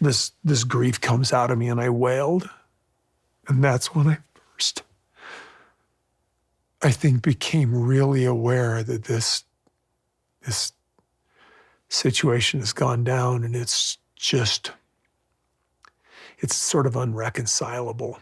this grief comes out of me and I wailed. And that's when I first, I think, became really aware that this situation has gone down, and it's sort of unreconcilable.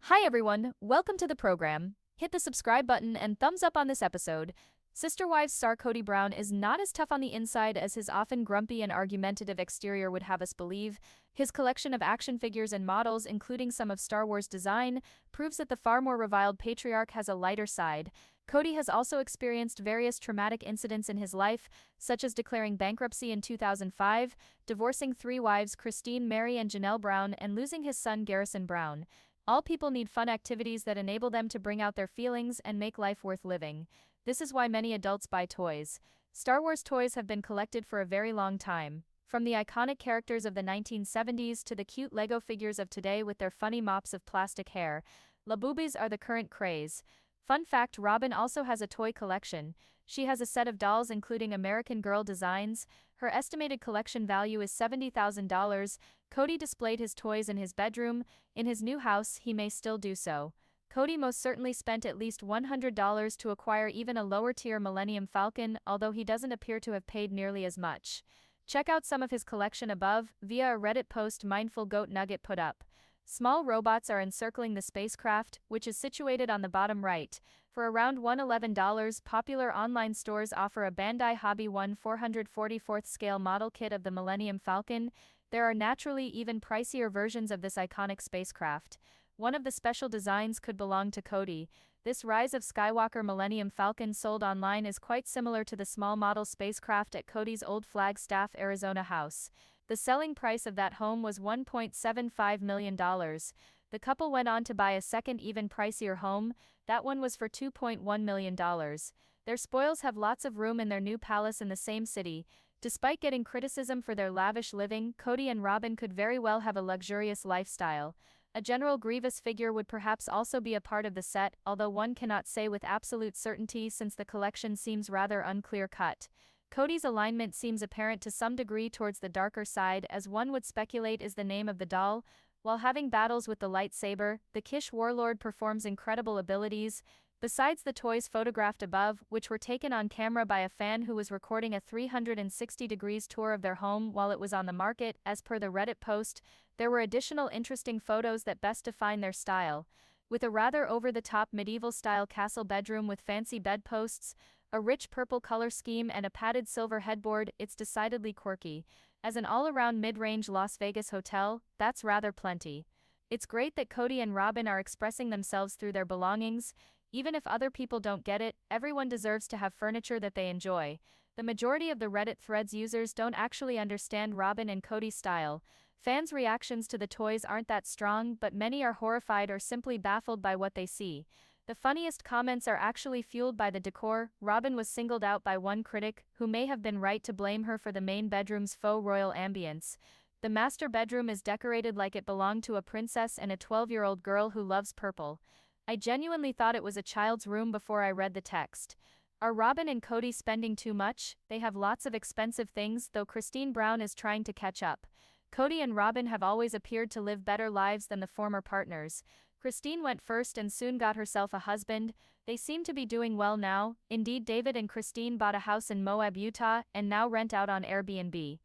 Hi everyone, welcome to the program. Hit the subscribe button and thumbs up on this episode. Sister Wives star Kody Brown is not as tough on the inside as his often grumpy and argumentative exterior would have us believe. His collection of action figures and models, including some of Star Wars design, proves that the far more reviled patriarch has a lighter side. Kody has also experienced various traumatic incidents in his life, such as declaring bankruptcy in 2005, divorcing three wives Christine, Meri, and Janelle Brown, and losing his son Garrison Brown. All people need fun activities that enable them to bring out their feelings and make life worth living. This is why many adults buy toys. Star Wars toys have been collected for a very long time. From the iconic characters of the 1970s to the cute Lego figures of today with their funny mops of plastic hair, Laboobies are the current craze. Fun fact, Robyn also has a toy collection. She has a set of dolls including American Girl designs. Her estimated collection value is $70,000. Kody displayed his toys in his bedroom. In his new house, he may still do so. Kody most certainly spent at least $100 to acquire even a lower-tier Millennium Falcon, although he doesn't appear to have paid nearly as much. Check out some of his collection above, via a Reddit post Mindful Goat Nugget put up. Small robots are encircling the spacecraft, which is situated on the bottom right. For around $111, popular online stores offer a Bandai Hobby 1 444th scale model kit of the Millennium Falcon. There are naturally even pricier versions of this iconic spacecraft. One of the special designs could belong to Kody. This Rise of Skywalker Millennium Falcon sold online is quite similar to the small model spacecraft at Kody's old Flagstaff, Arizona house. The selling price of that home was $1.75 million. The couple went on to buy a second, even pricier home. That one was for $2.1 million. Their spoils have lots of room in their new palace in the same city. Despite getting criticism for their lavish living, Kody and Robyn could very well have a luxurious lifestyle. A General Grievous figure would perhaps also be a part of the set, although one cannot say with absolute certainty since the collection seems rather unclear-cut. Kody's alignment seems apparent to some degree towards the darker side, as one would speculate is the name of the doll. While having battles with the lightsaber, the Kish warlord performs incredible abilities. Besides the toys photographed above, which were taken on camera by a fan who was recording a 360 degrees tour of their home while it was on the market, as per the Reddit post, there were additional interesting photos that best define their style. With a rather over-the-top medieval-style castle bedroom with fancy bedposts, a rich purple color scheme, and a padded silver headboard, it's decidedly quirky. As an all-around mid-range Las Vegas hotel, that's rather plenty. It's great that Kody and Robyn are expressing themselves through their belongings. Even if other people don't get it, everyone deserves to have furniture that they enjoy. The majority of the Reddit threads users don't actually understand Robyn and Kody's style. Fans' reactions to the toys aren't that strong, but many are horrified or simply baffled by what they see. The funniest comments are actually fueled by the decor. Robyn was singled out by one critic, who may have been right to blame her for the main bedroom's faux royal ambience. The master bedroom is decorated like it belonged to a princess and a 12-year-old girl who loves purple. I genuinely thought it was a child's room before I read the text. Are Robyn and Kody spending too much? They have lots of expensive things, though Christine Brown is trying to catch up. Kody and Robyn have always appeared to live better lives than the former partners. Christine went first and soon got herself a husband. They seem to be doing well now. Indeed, David and Christine bought a house in Moab, Utah, and now rent out on Airbnb.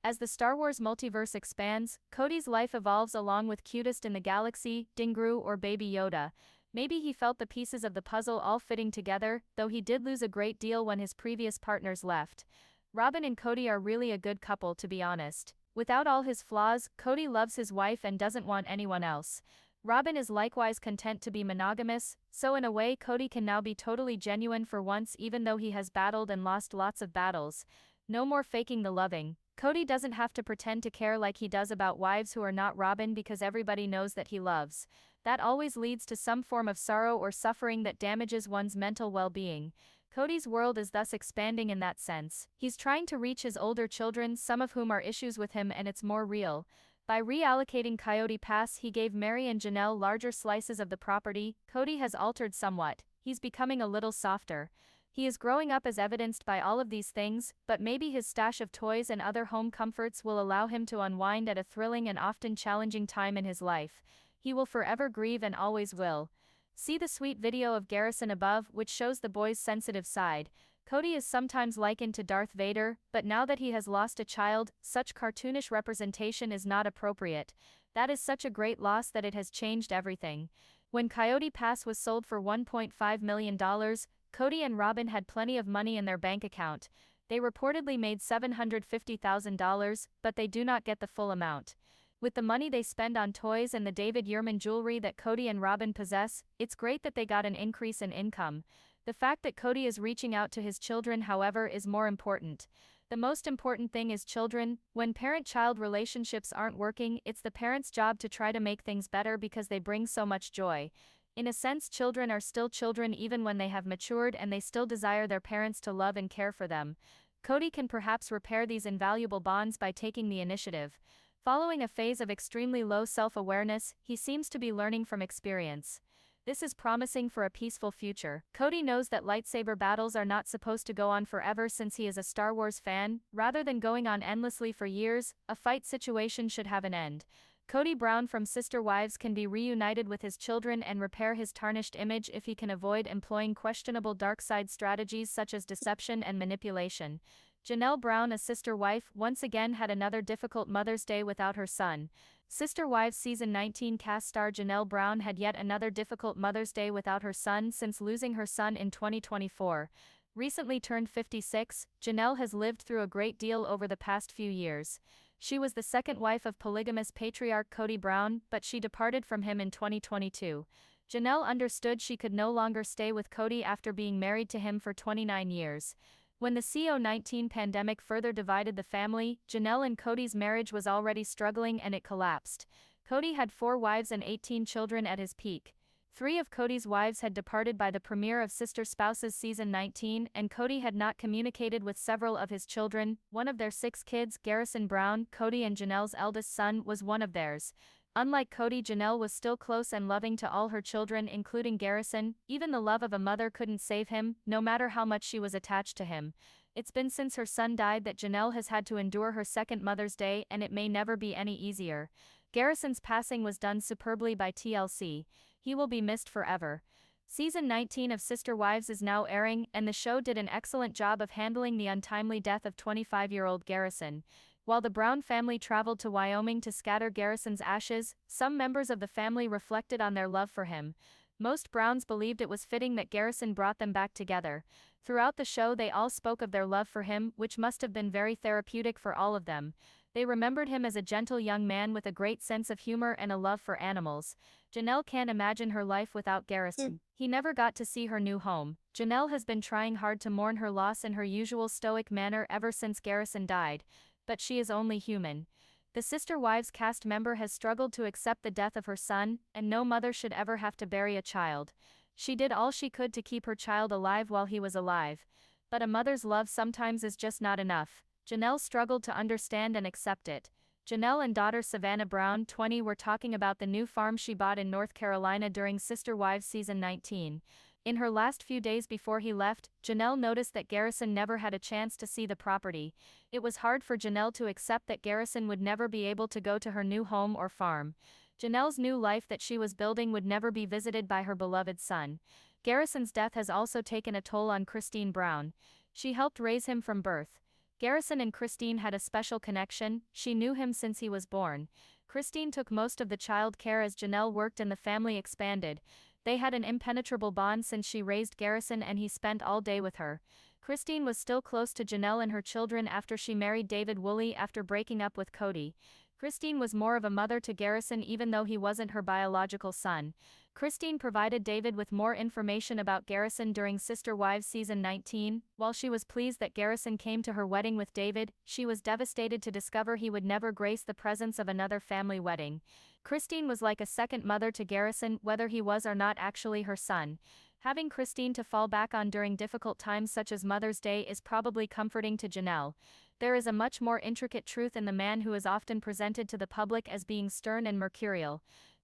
As the Star Wars multiverse expands, Kody's life evolves along with Cutest in the Galaxy, Dingru, or Baby Yoda. Maybe he felt the pieces of the puzzle all fitting together, though he did lose a great deal when his previous partners left. Robyn and Kody are really a good couple, to be honest. Without all his flaws, Kody loves his wife and doesn't want anyone else. Robyn is likewise content to be monogamous, so in a way Kody can now be totally genuine for once, even though he has battled and lost lots of battles. No more faking the loving. Kody doesn't have to pretend to care like he does about wives who are not Robyn because everybody knows that he loves. That always leads to some form of sorrow or suffering that damages one's mental well-being. Kody's world is thus expanding in that sense. He's trying to reach his older children, some of whom are issues with him, and it's more real. By reallocating Coyote Pass, he gave Meri and Janelle larger slices of the property. Kody has altered somewhat. He's becoming a little softer. He is growing up as evidenced by all of these things, but maybe his stash of toys and other home comforts will allow him to unwind at a thrilling and often challenging time in his life. He will forever grieve and always will. See the sweet video of Garrison above, which shows the boy's sensitive side. Kody is sometimes likened to Darth Vader, but now that he has lost a child, such cartoonish representation is not appropriate. That is such a great loss that it has changed everything. When Coyote Pass was sold for $1.5 million, Kody and Robyn had plenty of money in their bank account. They reportedly made $750,000, but they do not get the full amount. With the money they spend on toys and the David Yurman jewelry that Kody and Robyn possess, it's great that they got an increase in income. The fact that Kody is reaching out to his children, however, is more important. The most important thing is children. When parent-child relationships aren't working, it's the parent's job to try to make things better because they bring so much joy. In a sense, children are still children even when they have matured, and they still desire their parents to love and care for them. Kody can perhaps repair these invaluable bonds by taking the initiative. Following a phase of extremely low self-awareness, he seems to be learning from experience. This is promising for a peaceful future. Kody knows that lightsaber battles are not supposed to go on forever since he is a Star Wars fan. Rather than going on endlessly for years, a fight situation should have an end. Kody Brown from Sister Wives can be reunited with his children and repair his tarnished image if he can avoid employing questionable dark side strategies such as deception and manipulation. Janelle Brown, a Sister Wife, once again had another difficult Mother's Day without her son. Sister Wives Season 19 cast star Janelle Brown had yet another difficult Mother's Day without her son since losing her son in 2024. Recently turned 56, Janelle has lived through a great deal over the past few years. She was the second wife of polygamous patriarch Kody Brown, but she departed from him in 2022. Janelle understood she could no longer stay with Kody after being married to him for 29 years. When the COVID-19 pandemic further divided the family, Janelle and Kody's marriage was already struggling and it collapsed. Kody had 4 wives and 18 children at his peak. 3 of Kody's wives had departed by the premiere of Sister Spouses Season 19, and Kody had not communicated with several of his children. One of their 6 kids, Garrison Brown, Kody and Janelle's eldest son, was one of theirs. Unlike Kody, Janelle was still close and loving to all her children, including Garrison. Even the love of a mother couldn't save him, no matter how much she was attached to him. It's been since her son died that Janelle has had to endure her second Mother's Day, and it may never be any easier. Garrison's passing was done superbly by TLC. He will be missed forever. Season 19 of Sister Wives is now airing, and the show did an excellent job of handling the untimely death of 25-year-old Garrison. While the Brown family traveled to Wyoming to scatter Garrison's ashes, some members of the family reflected on their love for him. Most Browns believed it was fitting that Garrison brought them back together. Throughout the show they all spoke of their love for him, which must have been very therapeutic for all of them. They remembered him as a gentle young man with a great sense of humor and a love for animals. Janelle can't imagine her life without Garrison. He never got to see her new home. Janelle has been trying hard to mourn her loss in her usual stoic manner ever since Garrison died. But she is only human. The Sister Wives cast member has struggled to accept the death of her son, and no mother should ever have to bury a child. She did all she could to keep her child alive while he was alive. But a mother's love sometimes is just not enough. Janelle struggled to understand and accept it. Janelle and daughter Savannah Brown, 20, were talking about the new farm she bought in North Carolina during Sister Wives Season 19. In her last few days before he left, Janelle noticed that Garrison never had a chance to see the property. It was hard for Janelle to accept that Garrison would never be able to go to her new home or farm. Janelle's new life that she was building would never be visited by her beloved son. Garrison's death has also taken a toll on Christine Brown. She helped raise him from birth. Garrison and Christine had a special connection. She knew him since he was born. Christine took most of the child care as Janelle worked and the family expanded. They had an impenetrable bond since she raised Garrison and he spent all day with her. Christine was still close to Janelle and her children after she married David Woolley after breaking up with Kody. Christine was more of a mother to Garrison even though he wasn't her biological son. Christine provided David with more information about Garrison during Sister Wives Season 19. While she was pleased that Garrison came to her wedding with David, she was devastated to discover he would never grace the presence of another family wedding. Christine was like a second mother to Garrison, whether he was or not actually her son. Having Christine to fall back on during difficult times such as Mother's Day is probably comforting to Janelle. There is a much more intricate truth in the man who is often presented to the public as being stern and mercurial.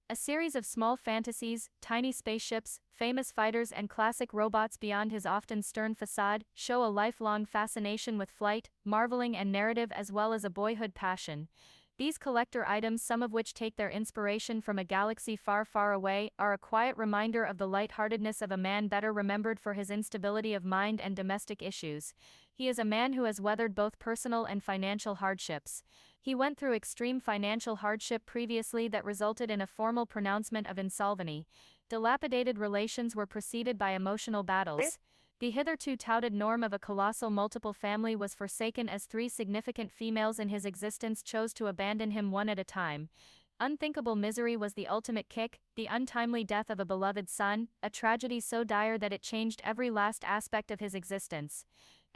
A series of small fantasies, tiny spaceships, famous fighters and classic robots beyond his often stern facade show a lifelong fascination with flight, marveling and narrative as well as a boyhood passion. These collector items, some of which take their inspiration from a galaxy far, far away, are a quiet reminder of the lightheartedness of a man better remembered for his instability of mind and domestic issues. He is a man who has weathered both personal and financial hardships. He went through extreme financial hardship previously that resulted in a formal pronouncement of insolvency. Dilapidated relations were preceded by emotional battles. The hitherto touted norm of a colossal multiple family was forsaken as 3 significant females in his existence chose to abandon him one at a time. Unthinkable misery was the ultimate kick, the untimely death of a beloved son, a tragedy so dire that it changed every last aspect of his existence.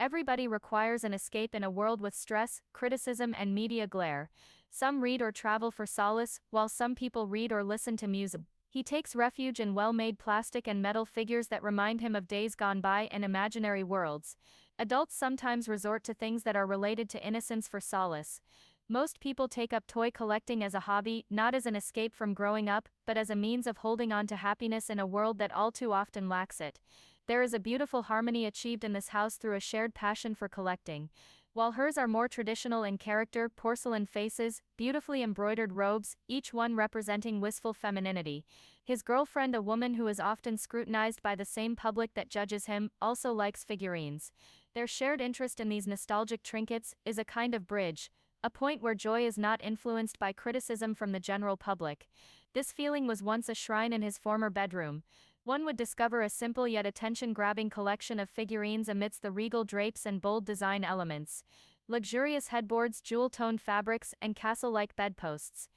Everybody requires an escape in a world with stress, criticism and media glare. Some read or travel for solace, while some people read or listen to music. He takes refuge in well-made plastic and metal figures that remind him of days gone by and imaginary worlds. Adults sometimes resort to things that are related to innocence for solace. Most people take up toy collecting as a hobby, not as an escape from growing up, but as a means of holding on to happiness in a world that all too often lacks it. There is a beautiful harmony achieved in this house through a shared passion for collecting. While hers are more traditional in character, porcelain faces, beautifully embroidered robes, each one representing wistful femininity. His girlfriend, a woman who is often scrutinized by the same public that judges him, also likes figurines. Their shared interest in these nostalgic trinkets is a kind of bridge, a point where joy is not influenced by criticism from the general public. This feeling was once a shrine in his former bedroom. One would discover a simple yet attention-grabbing collection of figurines amidst the regal drapes and bold design elements. Luxurious headboards, jewel-toned fabrics, and castle-like bedposts.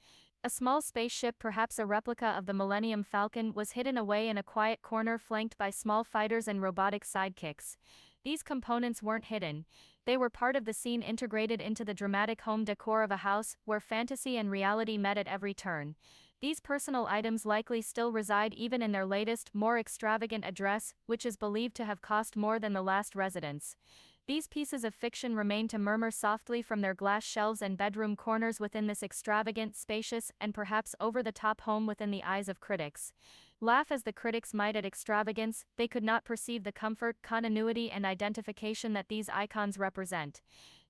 A small spaceship, perhaps a replica of the Millennium Falcon, was hidden away in a quiet corner flanked by small fighters and robotic sidekicks. These components weren't hidden. They were part of the scene, integrated into the dramatic home decor of a house where fantasy and reality met at every turn. These personal items likely still reside even in their latest, more extravagant address, which is believed to have cost more than the last residence. These pieces of fiction remain to murmur softly from their glass shelves and bedroom corners within this extravagant, spacious, and perhaps over-the-top home within the eyes of critics. Laugh as the critics might at extravagance, they could not perceive the comfort, continuity and identification that these icons represent.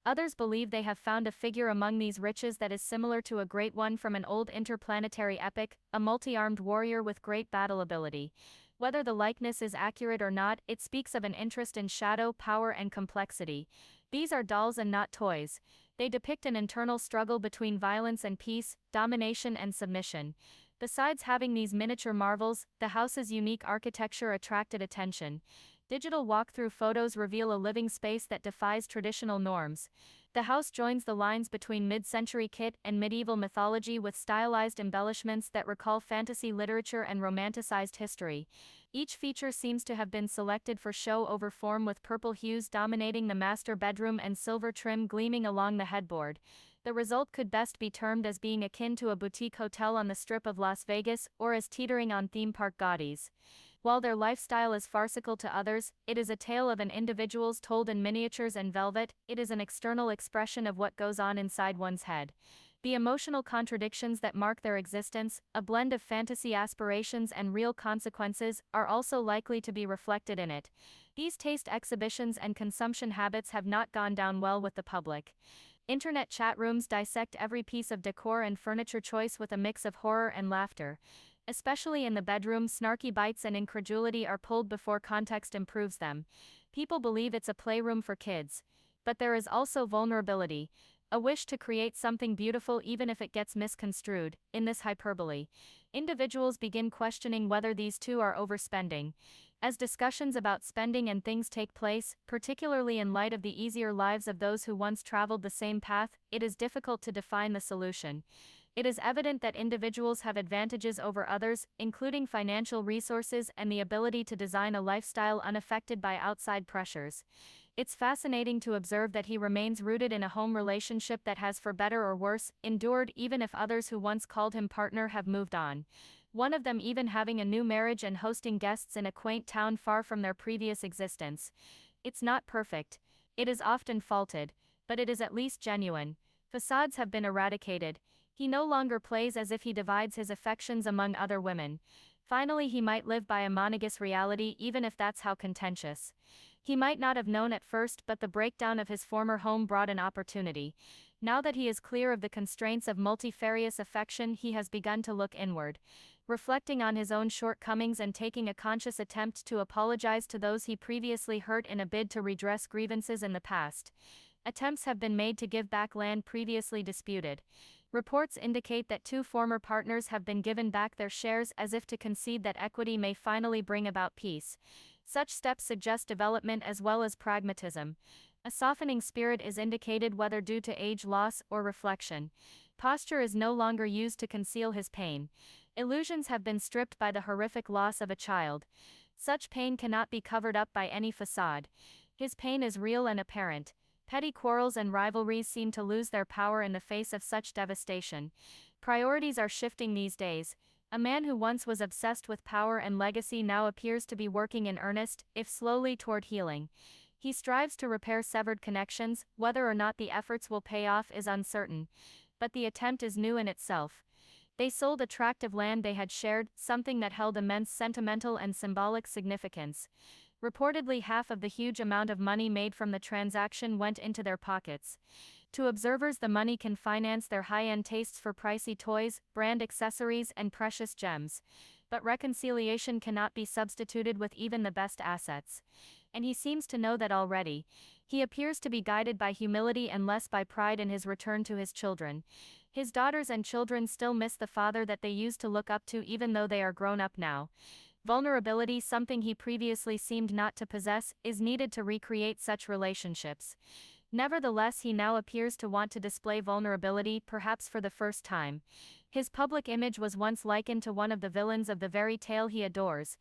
Others believe they have found a figure among these riches that is similar to a great one from an old interplanetary epic, a multi-armed warrior with great battle ability. Whether the likeness is accurate or not, it speaks of an interest in shadow, power and complexity. These are dolls and not toys. They depict an internal struggle between violence and peace, domination and submission. Besides having these miniature marvels, the house's unique architecture attracted attention. Digital walkthrough photos reveal a living space that defies traditional norms. The house joins the lines between mid-century kit and medieval mythology with stylized embellishments that recall fantasy literature and romanticized history. Each feature seems to have been selected for show over form, with purple hues dominating the master bedroom and silver trim gleaming along the headboard. The result could best be termed as being akin to a boutique hotel on the Strip of Las Vegas, or as teetering on theme park gaudies. While their lifestyle is farcical to others, it is a tale of an individual's told in miniatures and velvet. It is an external expression of what goes on inside one's head. The emotional contradictions that mark their existence, a blend of fantasy aspirations and real consequences, are also likely to be reflected in it. These taste exhibitions and consumption habits have not gone down well with the public. Internet chat rooms dissect every piece of decor and furniture choice with a mix of horror and laughter. Especially in the bedroom, snarky bites and incredulity are pulled before context improves them. People believe it's a playroom for kids. But there is also vulnerability, a wish to create something beautiful even if it gets misconstrued, in this hyperbole. Individuals begin questioning whether these two are overspending. As discussions about spending and things take place, particularly in light of the easier lives of those who once traveled the same path, it is difficult to define the solution. It is evident that individuals have advantages over others, including financial resources and the ability to design a lifestyle unaffected by outside pressures. It's fascinating to observe that he remains rooted in a home relationship that has, for better or worse, endured even if others who once called him partner have moved on. One of them even having a new marriage and hosting guests in a quaint town far from their previous existence. It's not perfect. It is often faulted, but it is at least genuine. Facades have been eradicated. He no longer plays as if he divides his affections among other women. Finally, he might live by a monogamous reality, even if that's how contentious. He might not have known at first, but the breakdown of his former home brought an opportunity. Now that he is clear of the constraints of multifarious affection, he has begun to look inward, reflecting on his own shortcomings and taking a conscious attempt to apologize to those he previously hurt in a bid to redress grievances in the past. Attempts have been made to give back land previously disputed. Reports indicate that 2 former partners have been given back their shares as if to concede that equity may finally bring about peace. Such steps suggest development as well as pragmatism. A softening spirit is indicated, whether due to age loss or reflection. Posture is no longer used to conceal his pain. Illusions have been stripped by the horrific loss of a child. Such pain cannot be covered up by any facade. His pain is real and apparent. Petty quarrels and rivalries seem to lose their power in the face of such devastation. Priorities are shifting these days. A man who once was obsessed with power and legacy now appears to be working in earnest, if slowly, toward healing. He strives to repair severed connections. Whether or not the efforts will pay off is uncertain. But the attempt is new in itself. They sold a tract of land they had shared, something that held immense sentimental and symbolic significance. Reportedly, half of the huge amount of money made from the transaction went into their pockets. To observers, the money can finance their high-end tastes for pricey toys, brand accessories, and precious gems. But reconciliation cannot be substituted with even the best assets. And he seems to know that already. He appears to be guided by humility and less by pride in his return to his children. His daughters and children still miss the father that they used to look up to, even though they are grown up now. Vulnerability, something he previously seemed not to possess, is needed to recreate such relationships. Nevertheless, he now appears to want to display vulnerability, perhaps for the first time. His public image was once likened to one of the villains of the very tale he adores,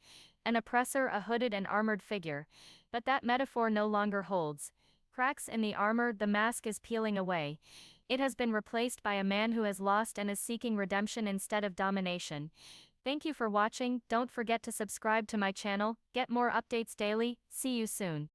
an oppressor, a hooded and armored figure. But that metaphor no longer holds. Cracks in the armor, the mask is peeling away. It has been replaced by a man who has lost and is seeking redemption instead of domination. Thank you for watching. Don't forget to subscribe to my channel. Get more updates daily. See you soon.